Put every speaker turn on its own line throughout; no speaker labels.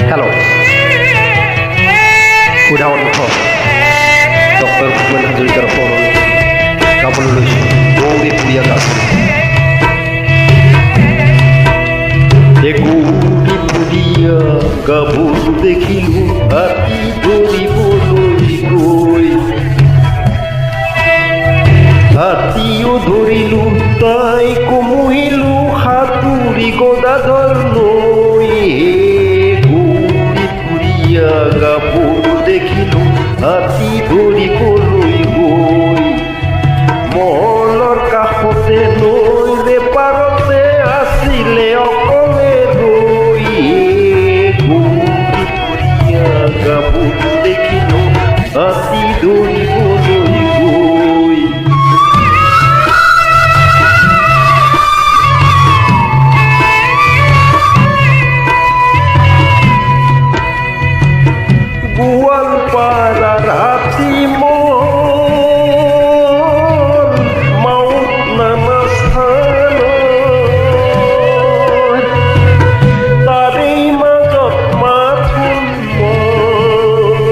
Hello' উদাহৰণ doctor Bhupen হাজৰিকাৰ ওপৰত গাবলৈ লৈছোঁ গৌৰী পুৰীয়া গান। গৌৰী পুৰীয়া গাভৰু দেখিলোঁ হাতী ধৰিবলৈ গৈ, হাতীও ধৰিলোঁ তাইকো মুহিলোঁ সাঁতুৰি গদাধৰ লৈ। গৌৰী পুৰীয়া গাভৰু দেখিলোঁ হাতী ধৰিবলৈ গৈ, মহলৰ কাষতে নৈৰে পাৰতে আছিলে অকলে ৰৈ। গৌৰী পুৰীয়া গাভৰু দেখিলোঁ হাতী ধৰিবলৈ গৈ। গোৱালপাৰাৰ হাতী মল মাউত নামা স্থানত, তাৰেই মাজত মাথোন মই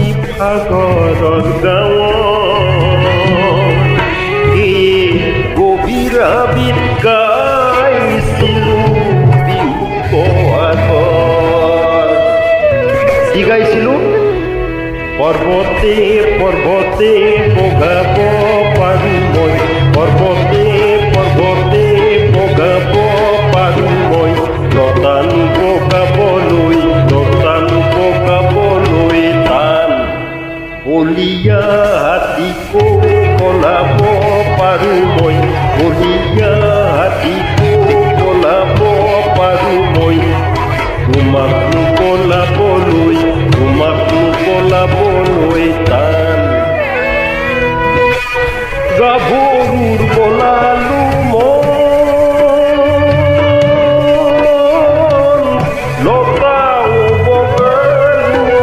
ইভাগৰৰ গাঁৱত এই গভীৰ আবিত গাইছিলোঁ বিহু বহাগত। গাইছিলোঁ পৰ্বতে পৰ্বতে বগাব পাৰোঁ মই, পৰ্বতে পৰ্বতে বগাব পাৰোঁ মই, লতানো বগাবলৈ লতানো বগাবলৈ টান, বলিয়া হাতীকো কলাব পাৰোঁ মই, বলিয়া হাতীকো কলাব পাৰোঁ মই, তোমাকনো কলাবলৈ তোমাকনো কলাবলৈ টান। গাভৰুৰ বলালো মন লতাও বগালো,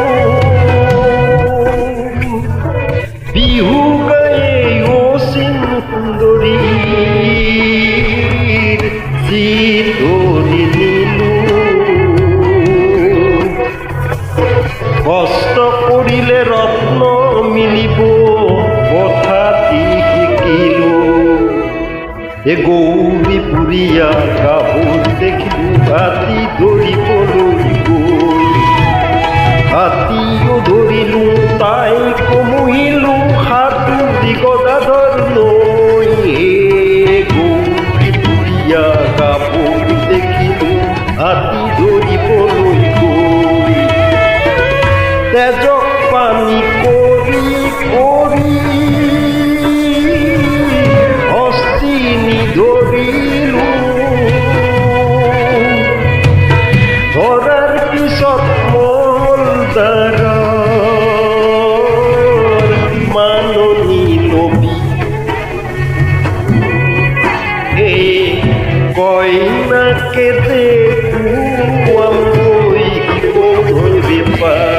বিহু গায়ে অচিন সুন্দৰীৰ জিতৰি নিলো। কষ্ট কৰিলে ৰত্ন মিলিব কথাটি শিকিলোঁ। গৌৰী পুৰীয়া গাভৰু দেখিলোঁ হাতী ধৰিবলৈ গৈ, হাতীও ধৰিলোঁ তাইকো মুহিলোঁ সাঁতুৰি গদাধৰ লৈ। গৌৰী পুৰীয়া গাভৰু দেখিলোঁ হাতী ধৰিবলৈ গৈ, তেজক পানী কৰি কৰি হস্তিনী ধৰিলোঁ। ধৰাৰ পিছত মলদাৰৰ মাননি লবি, এই কইনাকে দেখুৱাবলৈ ধৰিব পাৰ।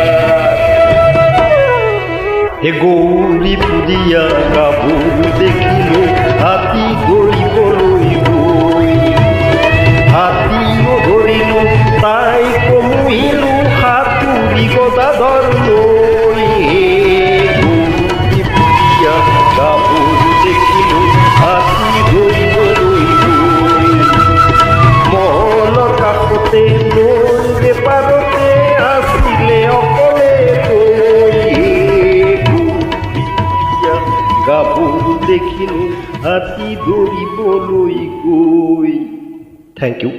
গৌৰী পুৰীয়া গাভৰু দেখিলোঁ হাতী ধৰিবলৈ গৈ, হাতীও ধৰিলোঁ তাইকো মুহিলোঁ সাঁতুৰি গদাধৰ লৈ। গৌৰী পুৰীয়া গাভৰু দেখিলোঁ হাতী ধৰিবলৈ গৈ, মহলৰ কাষতে নৈৰে পাৰতে আছিলে অকলে ৰৈ। গাভৰু দেখিলোঁ হাতী ধৰিবলৈ গৈ। Thank U.